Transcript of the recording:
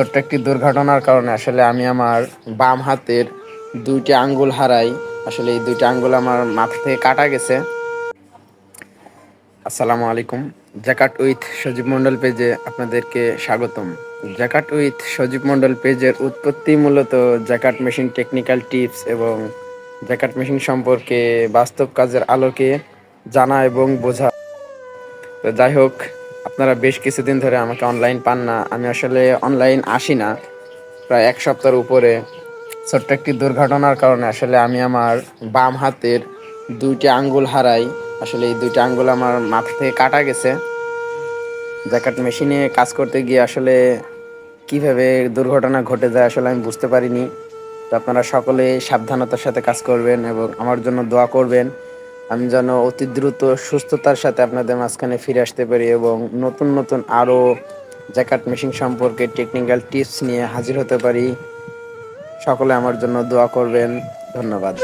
ছোট্ট একটি দুর্ঘটনার কারণে আসলে আমি আমার বাম হাতের ২টি আঙ্গুল হারাই। আসলে এই ২টি আঙ্গুল আমার মাথা থেকে কাটা গেছে। আসসালামু আলাইকুম। জ্যাকার্ট উইথ সজীব মন্ডল পেজে আপনাদেরকে স্বাগতম। জ্যাকার্ট উইথ সজীব মন্ডল পেজের উৎপত্তি মূলত জ্যাকার্ট মেশিন টেকনিক্যাল টিপস এবং জ্যাকার্ট মেশিন সম্পর্কে বাস্তব কাজের আলোকে জানা এবং বোঝা। তো যাই হোক, আপনারা বেশ কিছুদিন ধরে আমাকে অনলাইন পান না। আমি আসলে অনলাইন আসি না প্রায় ১ সপ্তাহের উপরে। ছোট্ট একটি দুর্ঘটনার কারণে আসলে আমি আমার বাম হাতের ২টি আঙ্গুল হারাই। আসলে এই ২টি আঙ্গুল আমার মাথা থেকে কাটা গেছে। জ্যাকেট মেশিনে কাজ করতে গিয়ে আসলে কিভাবে দুর্ঘটনা ঘটে যায় আসলে আমি বুঝতে পারিনি। তো আপনারা সকলে সাবধানতার সাথে কাজ করবেন এবং আমার জন্য দোয়া করবেন। আমি যেন অতি দ্রুত সুস্থতার সাথে আপনাদের মাঝখানে ফিরে আসতে পারি এবং নতুন নতুন আরও জ্যাকেট মেশিন সম্পর্কে টেকনিক্যাল টিপস নিয়ে হাজির হতে পারি। সকলে আমার জন্য দোয়া করবেন। ধন্যবাদ।